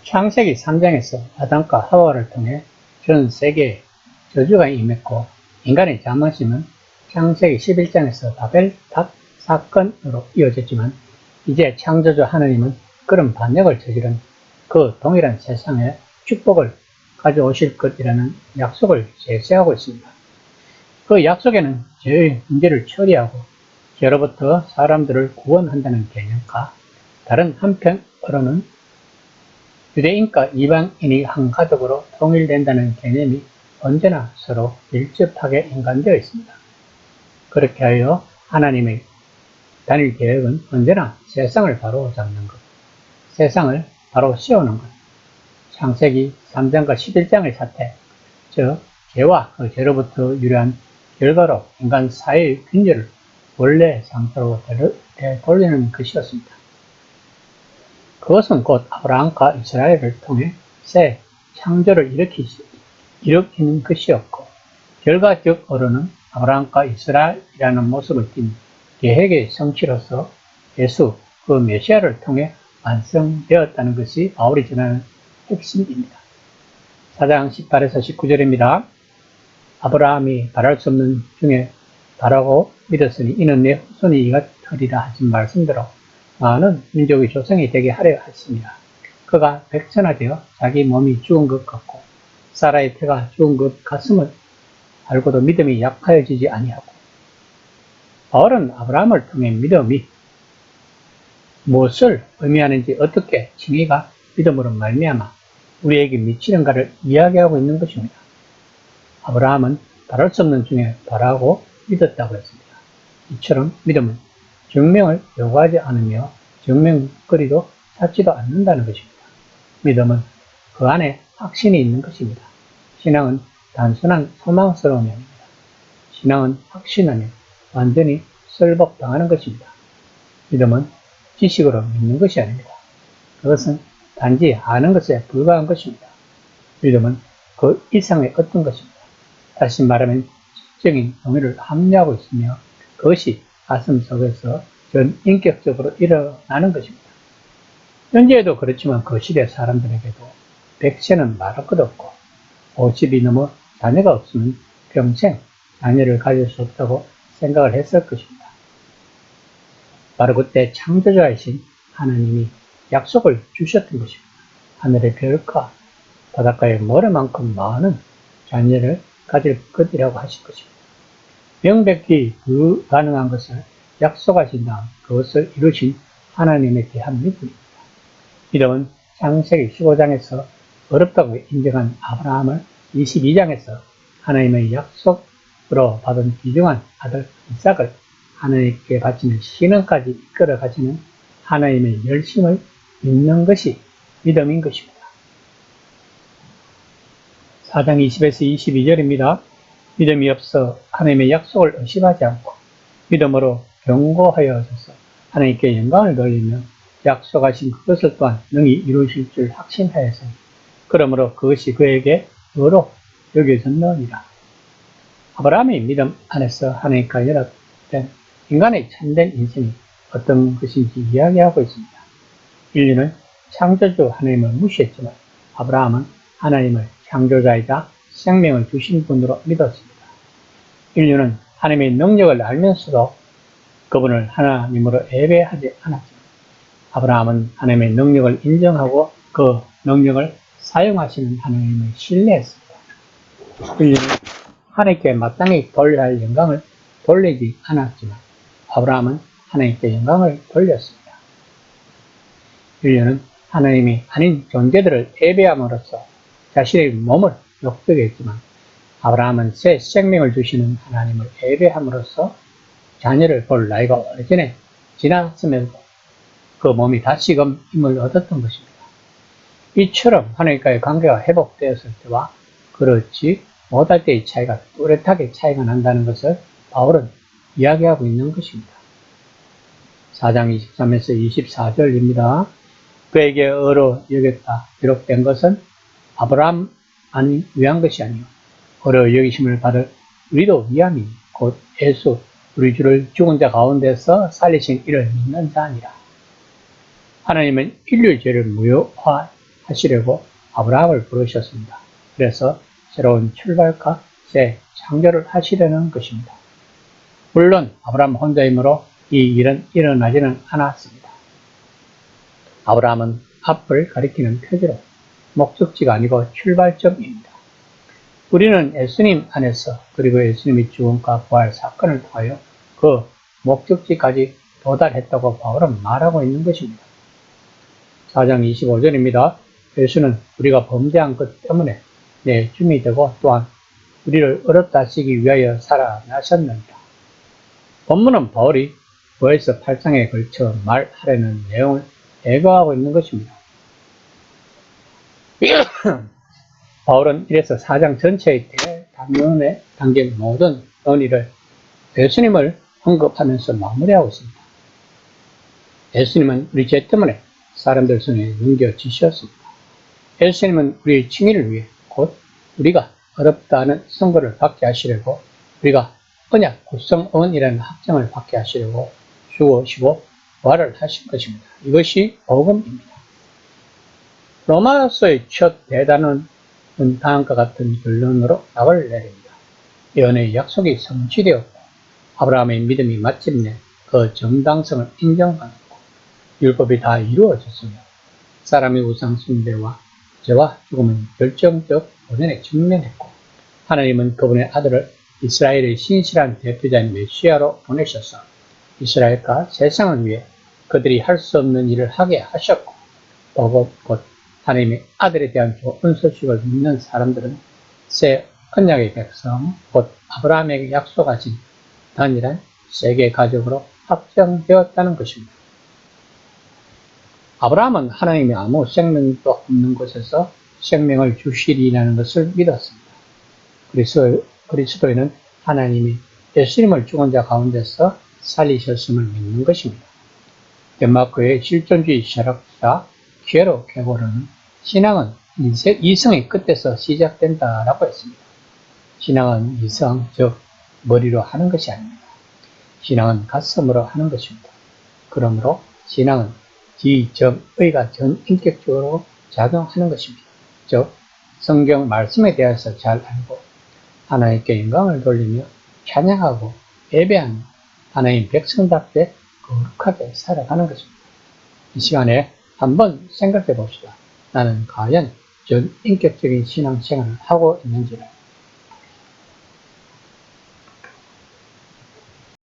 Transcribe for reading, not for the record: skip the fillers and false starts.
창세기 3장에서 아담과 하와를 통해 전 세계에 저주가 임했고 인간의 자만심은 창세기 11장에서 바벨탑 사건으로 이어졌지만 이제 창조주 하느님은 그런 반역을 저지른 그 동일한 세상에 축복을 가져오실 것이라는 약속을 제시하고 있습니다. 그 약속에는 죄의 문제를 처리하고 죄로부터 사람들을 구원한다는 개념과 다른 한편으로는 유대인과 이방인이 한 가족으로 통일된다는 개념이 언제나 서로 밀접하게 연관되어 있습니다. 그렇게 하여 하나님의 단일 계획은 언제나 세상을 바로잡는 것, 세상을 바로 세우는 것, 창세기 3장과 11장의 사태, 즉 죄와 그 죄로부터 유래한 결과로 인간 사회의 균열을 원래 상태로 되돌리는 것이었습니다. 그것은 곧 아브라함과 이스라엘을 통해 새 창조를 일으키는 것이었고 결과적으로는 아브라함과 이스라엘이라는 모습을 띤 계획의 성취로서 예수 그 메시아를 통해 완성되었다는 것이 바울이 전하는 핵심입니다. 4장 18에서 19절입니다. 아브라함이 바랄 수 없는 중에 바라고 믿었으니 이는 내 후손이 이같으리라 하신 말씀대로 많은 민족의 조상이 되게 하려 하십니다. 그가 백천화되어 자기 몸이 죽은 것 같고 사라의 태가 죽은 것 같음을 알고도 믿음이 약하여지지 아니하고 바울은 아브라함을 통해 믿음이 무엇을 의미하는지 어떻게 칭의가 믿음으로 말미암아 우리에게 미치는가를 이야기하고 있는 것입니다. 아브라함은 바랄 수 없는 중에 바라고 믿었다고 했습니다. 이처럼 믿음은 증명을 요구하지 않으며 증명거리도 찾지도 않는다는 것입니다. 믿음은 그 안에 확신이 있는 것입니다. 신앙은 단순한 소망스러움이 아닙니다. 신앙은 확신하며 완전히 설복당하는 것입니다. 믿음은 지식으로 믿는 것이 아닙니다. 그것은 단지 아는 것에 불과한 것입니다. 믿음은 그 이상의 어떤 것입니다. 다시 말하면 지적인 동의를 합리하고 있으며 그것이 가슴 속에서 전 인격적으로 일어나는 것입니다. 현재에도 그렇지만 그 시대 사람들에게도 100세는 말할 것 없고 50이 넘어 자녀가 없으면 평생 자녀를 가질 수 없다고 생각을 했을 것입니다. 바로 그때 창조자이신 하나님이 약속을 주셨던 것입니다. 하늘의 별과 바닷가의 모래만큼 많은 자녀를 가질 것이라고 하실 것입니다. 명백히 불가능한 것을 약속하신 다음 그것을 이루신 하나님에 대한 믿음입니다. 믿음은 창세기 15장에서 어렵다고 인정한 아브라함을 22장에서 하나님의 약속으로 받은 귀중한 아들 이삭을 하나님께 바치는 신앙까지 이끌어 가시는 하나님의 열심을 믿는 것이 믿음인 것입니다. 4장 20에서 22절입니다. 믿음이 없어 하나님의 약속을 의심하지 않고 믿음으로 견고하여져서 하나님께 영광을 돌리며 약속하신 그것을 또한 능히 이루실 줄 확신하였으니 그러므로 그것이 그에게 의로 여겨졌느니라. 아브라함의 믿음 안에서 하나님과 연합된 인간의 참된 인생이 어떤 것인지 이야기하고 있습니다. 인류는 창조주 하나님을 무시했지만 아브라함은 하나님을 창조자이자 생명을 주신 분으로 믿었습니다. 인류는 하나님의 능력을 알면서도 그분을 하나님으로 예배하지 않았지만 아브라함은 하나님의 능력을 인정하고 그 능력을 사용하시는 하나님을 신뢰했습니다. 인류는 하나님께 마땅히 돌려야 할 영광을 돌리지 않았지만 아브라함은 하나님께 영광을 돌렸습니다. 인류는 하나님이 아닌 존재들을 예배함으로써 자신의 몸을 욕되게 했지만 아브라함은 새 생명을 주시는 하나님을 예배함으로써 자녀를 볼 나이가 오래전에 지났음에도 그 몸이 다시금 힘을 얻었던 것입니다. 이처럼 하나님과의 관계가 회복되었을 때와 그렇지 못할 때의 차이가 뚜렷하게 차이가 난다는 것을 바울은 이야기하고 있는 것입니다. 4장 23에서 24절입니다. 그에게 의로 여겼다 기록된 것은 아브라함 아니 위한 것이 아니요 의로 여기심을 받을 우리도 위함이 곧 예수 우리 주를 죽은 자 가운데서 살리신 이를 믿는 자니라. 하나님은 인류의 죄를 무효화하지 하시려고 아브라함을 부르셨습니다. 그래서 새로운 출발과 새 창조를 하시려는 것입니다. 물론 아브라함 혼자이므로 이 일은 일어나지는 않았습니다. 아브라함은 앞을 가리키는 표지로 목적지가 아니고 출발점입니다. 우리는 예수님 안에서 그리고 예수님의 죽음과 부활 사건을 통하여 그 목적지까지 도달했다고 바울은 말하고 있는 것입니다. 4장 25절입니다. 예수는 우리가 범죄한 것 때문에 내 주님이 되고 또한 우리를 얻었다 하시기 위하여 살아나셨느니라. 본문은 바울이 5에서 8장에 걸쳐 말하려는 내용을 애거하고 있는 것입니다. 바울은 1에서 4장 전체의 대단원에 담긴 모든 논의를 예수님을 언급하면서 마무리하고 있습니다. 예수님은 우리 죄 때문에 사람들 손에 넘겨지셨습니다. 예수님은 우리의 칭의를 위해 곧 우리가 어렵다는 선고를 받게 하시려고 우리가 언약 구성원이라는 확정을 받게 하시려고 죽으시고 부활을 하신 것입니다. 이것이 복음입니다. 로마서의 첫 대단은 다음과 같은 결론으로 낙을 내립니다. 예언의 약속이 성취되었고 아브라함의 믿음이 마침내 그 정당성을 인정받았고 율법이 다 이루어졌으며 사람의 우상 숭배와 죄와 죽음은 결정적 고난에 직면했고 하나님은 그분의 아들을 이스라엘의 신실한 대표자인 메시아로 보내셔서 이스라엘과 세상을 위해 그들이 할 수 없는 일을 하게 하셨고 복음 곧 하나님의 아들에 대한 좋은 소식을 믿는 사람들은 새 언약의 백성 곧 아브라함에게 약속하신 단일한 세계 가족으로 확정되었다는 것입니다. 아브라함은 하나님이 아무 생명도 없는 곳에서 생명을 주시리라는 것을 믿었습니다. 그리스도인은 하나님이 예수님을 죽은 자 가운데서 살리셨음을 믿는 것입니다. 덴마크의 실존주의 철학자 피에로 케고르는 신앙은 이성의 끝에서 시작된다라고 했습니다. 신앙은 이성, 즉 머리로 하는 것이 아닙니다. 신앙은 가슴으로 하는 것입니다. 그러므로 신앙은 지점의가 전인격적으로 작용하는 것입니다. 즉 성경 말씀에 대해서 잘 알고 하나님께 영광을 돌리며 찬양하고 예배하는 하나님 백성답게 거룩하게 살아가는 것입니다. 이 시간에 한번 생각해 봅시다. 나는 과연 전인격적인 신앙생활을 하고 있는지를.